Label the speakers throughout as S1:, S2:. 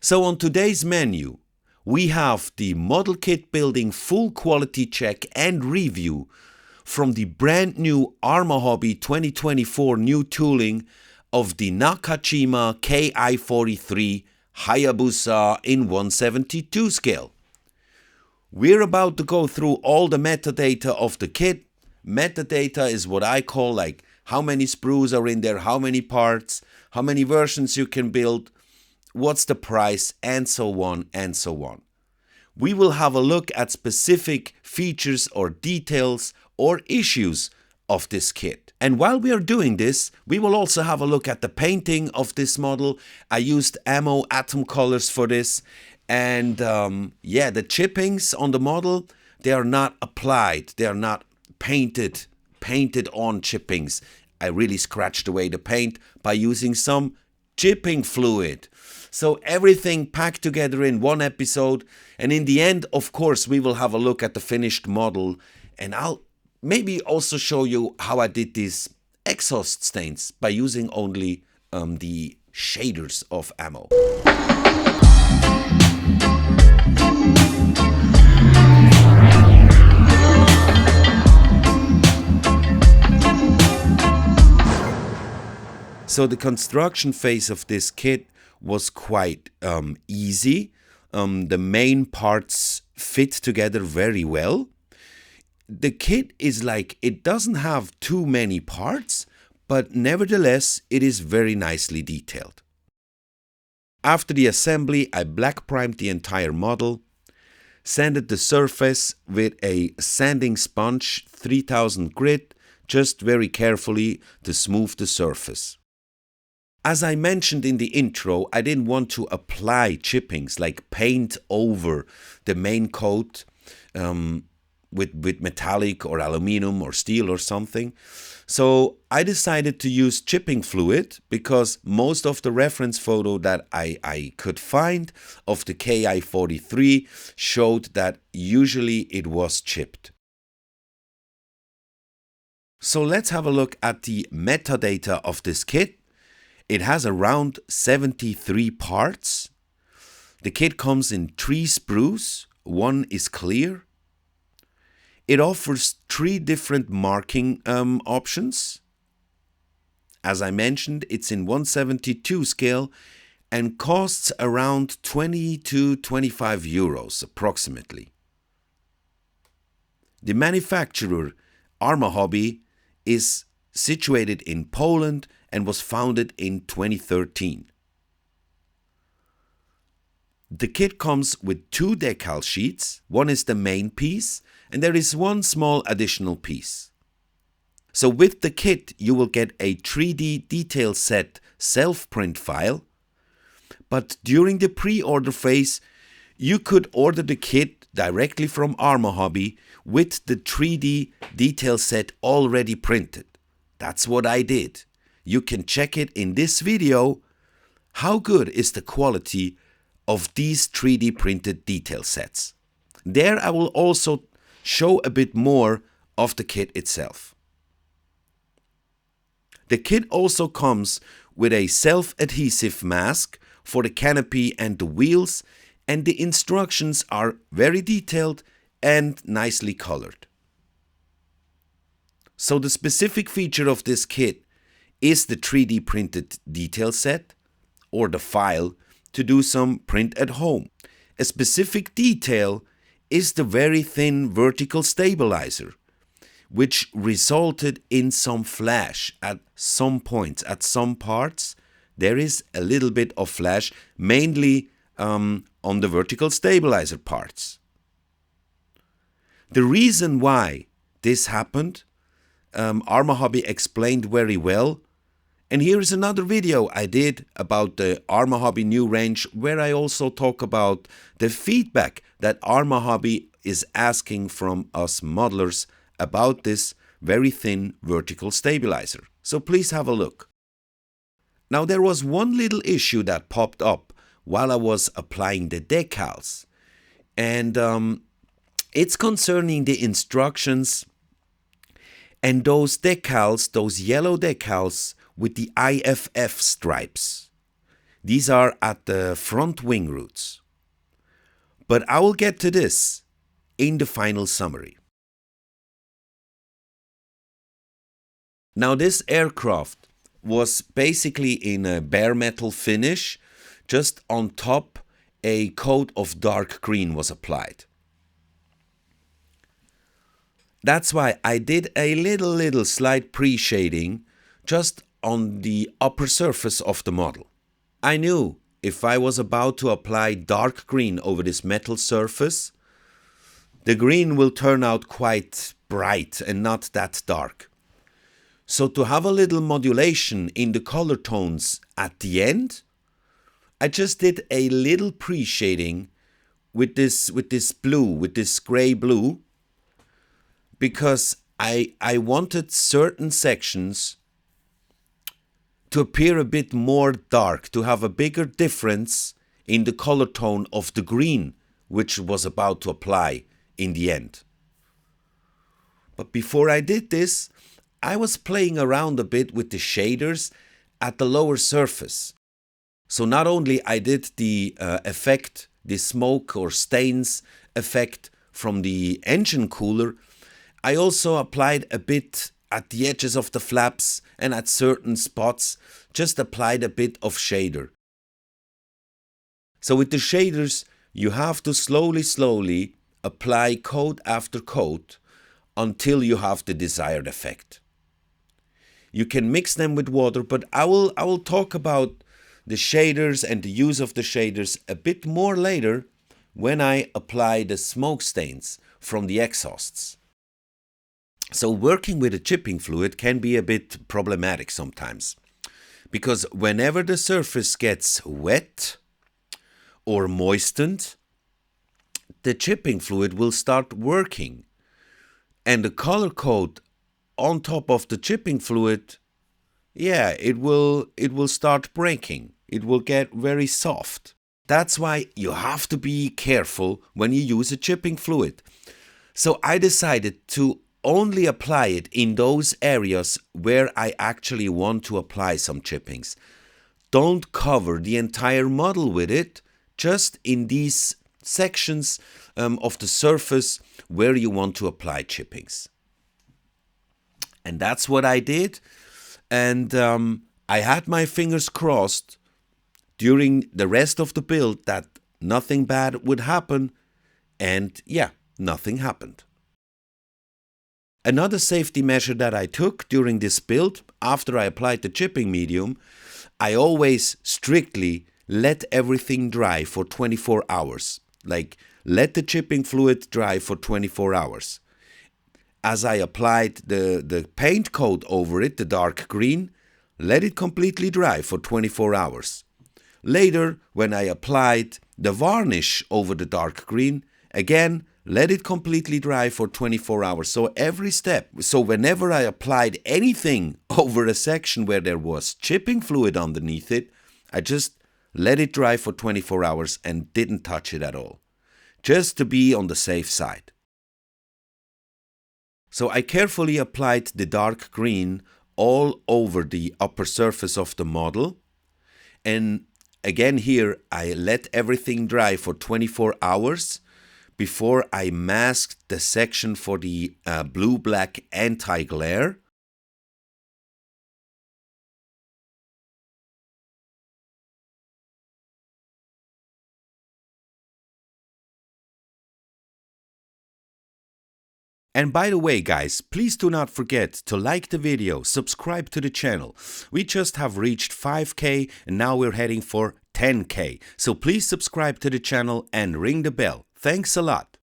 S1: So on today's menu, we have the model kit building full quality check and review from the brand new ARMA HOBBY 2024 new tooling of the Nakajima Ki-43 Hayabusa in 1/72 scale. We're about to go through all the metadata of the kit. Metadata is what I call like how many sprues are in there, how many parts, how many versions you can build, what's the price, and so on and so on. We will have a look at specific features or details or issues of this kit. And while we are doing this, we will also have a look at the painting of this model. I used ammo atom colors for this. And the chippings on the model, they are not applied. They are not painted on chippings. I really scratched away the paint by using some chipping fluid. So everything packed together in one episode. And in the end, of course, we will have a look at the finished model. And I'll maybe also show you how I did these exhaust stains by using only the shaders of ammo. So the construction phase of this kit was quite easy. The main parts fit together very well. The kit is like, it doesn't have too many parts, but nevertheless, it is very nicely detailed. After the assembly, I black primed the entire model, sanded the surface with a sanding sponge 3000 grit, just very carefully to smooth the surface. As I mentioned in the intro, I didn't want to apply chippings, like paint over the main coat with metallic or aluminum or steel or something. So I decided to use chipping fluid because most of the reference photo that I could find of the Ki-43 showed that usually it was chipped. So let's have a look at the metadata of this kit. It has around 73 parts. The kit comes in 3 sprues. One is clear. It offers 3 different marking options. As I mentioned, it's in 1/72 scale and costs around 20 to 25 euros approximately. The manufacturer, ARMA HOBBY, is situated in Poland and was founded in 2013. The kit comes with 2 decal sheets. One is the main piece, and there is one small additional piece. So with the kit, you will get a 3D detail set self-print file, but during the pre-order phase, you could order the kit directly from ARMA HOBBY with the 3D detail set already printed. That's what I did. You can check it in this video. How good is the quality of these 3D printed detail sets? There I will also show a bit more of the kit itself. The kit also comes with a self-adhesive mask for the canopy and the wheels, and the instructions are very detailed and nicely colored. So the specific feature of this kit is the 3D printed detail set or the file to do some print at home. A specific detail is the very thin vertical stabilizer, which resulted in some flash at some points. At some parts, there is a little bit of flash, mainly on the vertical stabilizer parts. The reason why this happened, ARMA HOBBY explained very well. And here is another video I did about the ARMA HOBBY new range, where I also talk about the feedback that ARMA HOBBY is asking from us modelers about this very thin vertical stabilizer. So please have a look. Now there was one little issue that popped up while I was applying the decals. And it's concerning the instructions and those decals, those yellow decals with the IFF stripes. These are at the front wing roots. But I will get to this in the final summary. Now this aircraft was basically in a bare metal finish. Just on top a coat of dark green was applied. That's why I did a little slight pre-shading just on the upper surface of the model. I knew if I was about to apply dark green over this metal surface, the green will turn out quite bright and not that dark. So to have a little modulation in the color tones at the end, I just did a little pre-shading with this blue, with this gray blue, because I wanted certain sections to appear a bit more dark, to have a bigger difference in the color tone of the green which was about to apply in the end. But before I did this, I was playing around a bit with the shaders at the lower surface. So not only I did the effect, the smoke or stains effect from the engine cooler, I also applied a bit at the edges of the flaps and at certain spots, just applied a bit of shader. So with the shaders, you have to slowly apply coat after coat until you have the desired effect. You can mix them with water, but I will talk about the shaders and the use of the shaders a bit more later when I apply the smoke stains from the exhausts. So working with a chipping fluid can be a bit problematic sometimes, because whenever the surface gets wet or moistened, the chipping fluid will start working, and the color coat on top of the chipping fluid, yeah, it will start breaking. It will get very soft. That's why you have to be careful when you use a chipping fluid. So I decided to only apply it in those areas where I actually want to apply some chippings. Don't cover the entire model with it, just in these sections of the surface where you want to apply chippings. And that's what I did. And I had my fingers crossed during the rest of the build that nothing bad would happen. And yeah, nothing happened. Another safety measure that I took during this build, after I applied the chipping medium, I always strictly let everything dry for 24 hours. Like, let the chipping fluid dry for 24 hours. As I applied the paint coat over it, the dark green, let it completely dry for 24 hours. Later, when I applied the varnish over the dark green, again, let it completely dry for 24 hours. So every step, so whenever I applied anything over a section where there was chipping fluid underneath it, I just let it dry for 24 hours and didn't touch it at all, just to be on the safe side. So I carefully applied the dark green all over the upper surface of the model. And again here, I let everything dry for 24 hours before I masked the section for the blue-black anti-glare. And by the way, guys, please do not forget to like the video, subscribe to the channel. We just have reached 5K and now we're heading for 10K. So please subscribe to the channel and ring the bell. Thanks a lot.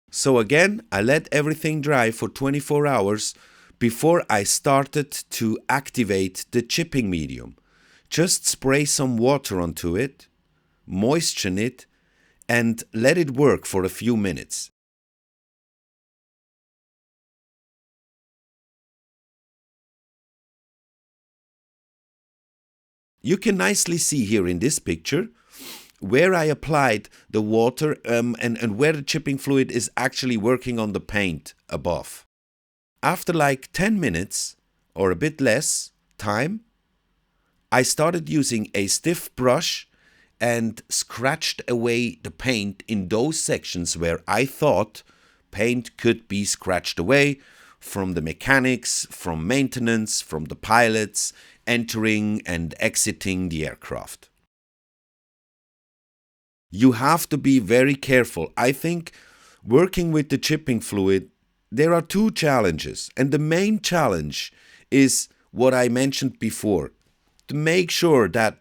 S1: So again, I let everything dry for 24 hours before I started to activate the chipping medium. Just spray some water onto it, moisten it, and let it work for a few minutes. You can nicely see here in this picture, where I applied the water and where the chipping fluid is actually working on the paint above. After like 10 minutes or a bit less time, I started using a stiff brush and scratched away the paint in those sections where I thought paint could be scratched away from the mechanics, from maintenance, from the pilots entering and exiting the aircraft. You have to be very careful. I think working with the chipping fluid, there are two challenges. And the main challenge is what I mentioned before. To make sure that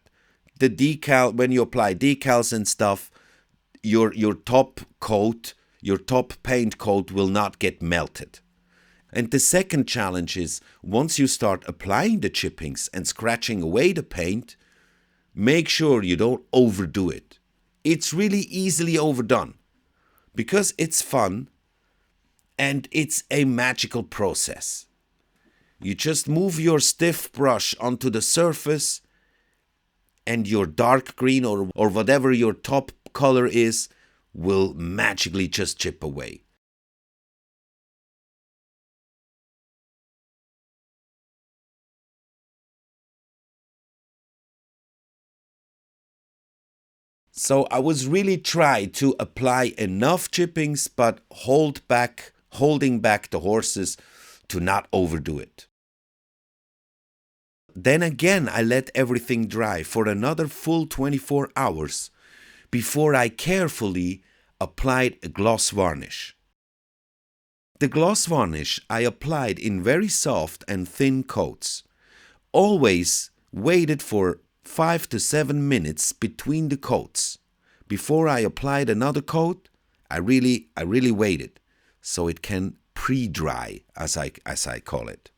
S1: the decal, when you apply decals and stuff, your top coat, your top paint coat will not get melted. And the second challenge is, once you start applying the chippings and scratching away the paint, make sure you don't overdo it. It's really easily overdone because it's fun and it's a magical process. You just move your stiff brush onto the surface and your dark green or whatever your top color is will magically just chip away. So I was really trying to apply enough chippings but holding back the horses to not overdo it. Then again I let everything dry for another full 24 hours before I carefully applied a gloss varnish. The gloss varnish I applied in very soft and thin coats. Always waited for 5 to 7 minutes between the coats. Before I applied another coat, I really waited so it can pre-dry, as I call it.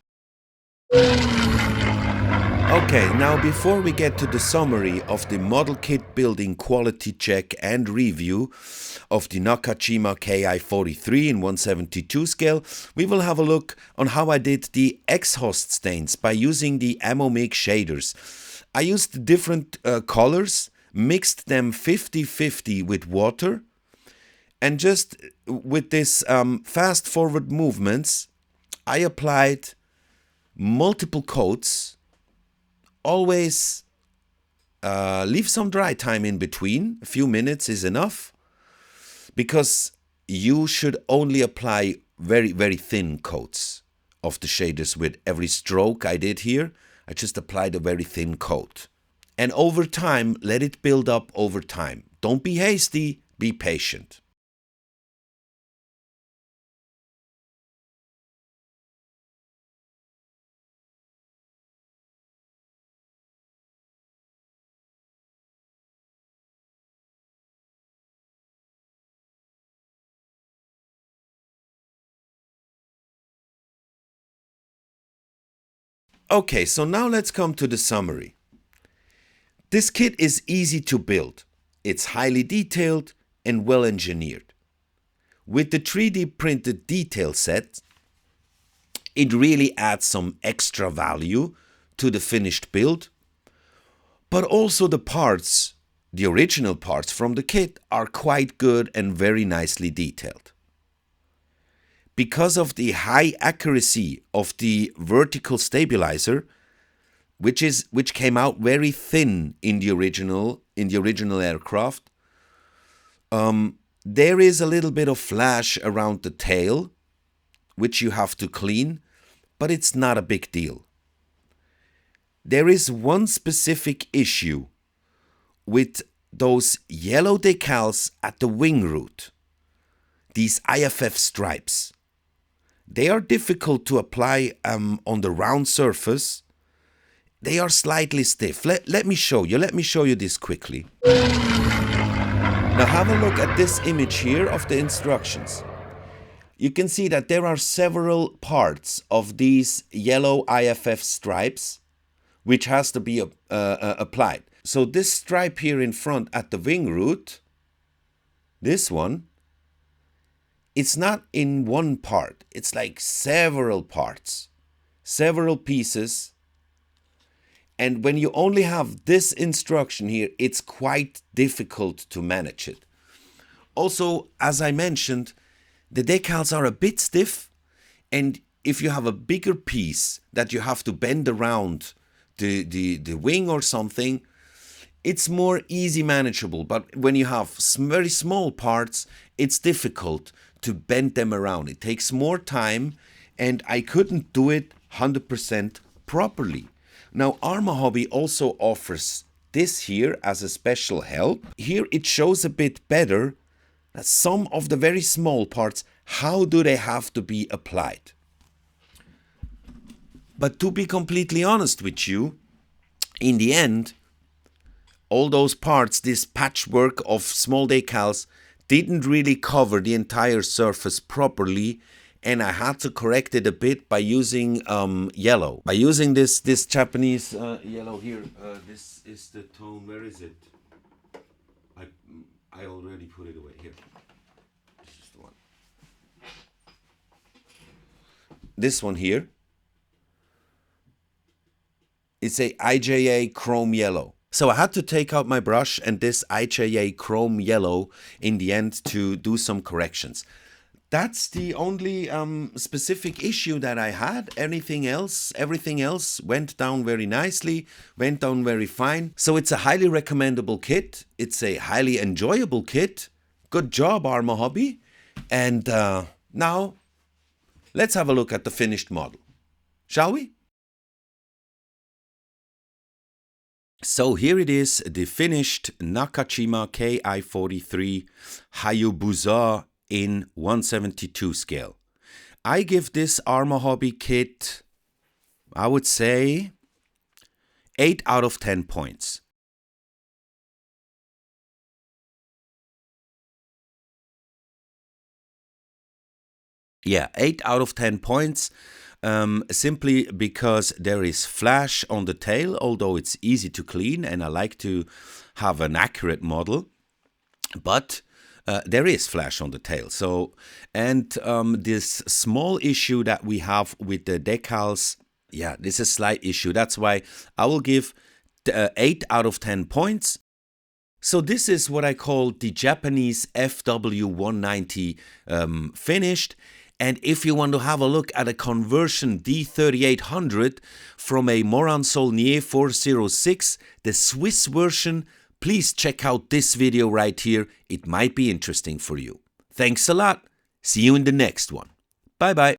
S1: Okay, now before we get to the summary of the model kit building quality check and review of the Nakajima Ki-43 in 1/72 scale, we will have a look on how I did the exhaust stains by using the Ammo Mix shaders. I used different colors, mixed them 50-50 with water, and just with this fast forward movements, I applied multiple coats. Always leave some dry time in between. A few minutes is enough because you should only apply very, very thin coats of the shaders with every stroke I did here. I just applied a very thin coat. And over time, let it build up over time. Don't be hasty, be patient. Okay, so now let's come to the summary. This kit is easy to build. It's highly detailed and well engineered. With the 3D printed detail set, it really adds some extra value to the finished build, but also the parts, the original parts from the kit, are quite good and very nicely detailed. Because of the high accuracy of the vertical stabilizer, which came out very thin in the original aircraft, there is a little bit of flash around the tail, which you have to clean, but it's not a big deal. There is one specific issue with those yellow decals at the wing root, these IFF stripes. They are difficult to apply on the round surface. They are slightly stiff. Let me show you this quickly. Now have a look at this image here of the instructions. You can see that there are several parts of these yellow IFF stripes which has to be applied. So this stripe here in front at the wing root, this one, it's not in one part. It's like several parts, several pieces. And when you only have this instruction here, it's quite difficult to manage it. Also, as I mentioned, the decals are a bit stiff, and if you have a bigger piece that you have to bend around the wing or something, it's more easy manageable. But when you have very small parts, it's difficult to bend them around. It takes more time, and I couldn't do it 100% properly. Now, ARMA Hobby also offers this here as a special help. Here it shows a bit better that some of the very small parts, how do they have to be applied. But to be completely honest with you, in the end, all those parts, this patchwork of small decals, didn't really cover the entire surface properly, and I had to correct it a bit by using yellow. By using this Japanese yellow here. This is the tone, where is it? I already put it away. Here. This is the one. This one here. It's a IJA chrome yellow. So I had to take out my brush and this IJA chrome yellow in the end to do some corrections. That's the only specific issue that I had. Everything else went down very nicely, went down very fine. So it's a highly recommendable kit. It's a highly enjoyable kit. Good job, ARMA Hobby. And now let's have a look at the finished model, shall we? So here it is, the finished Nakajima Ki-43 Hayabusa in 1/72 scale. I give this ARMA Hobby kit, I would say, 8 out of 10 points. Yeah, 8 out of 10 points. Simply because there is flash on the tail, although it's easy to clean and I like to have an accurate model, but there is flash on the tail. So, and this small issue that we have with the decals, yeah, this is a slight issue. That's why I will give 8 out of 10 points. So this is what I call the Japanese FW190 finished. And if you want to have a look at a conversion D3800 from a Moran Saulnier 406, the Swiss version, please check out this video right here. It might be interesting for you. Thanks a lot. See you in the next one. Bye bye.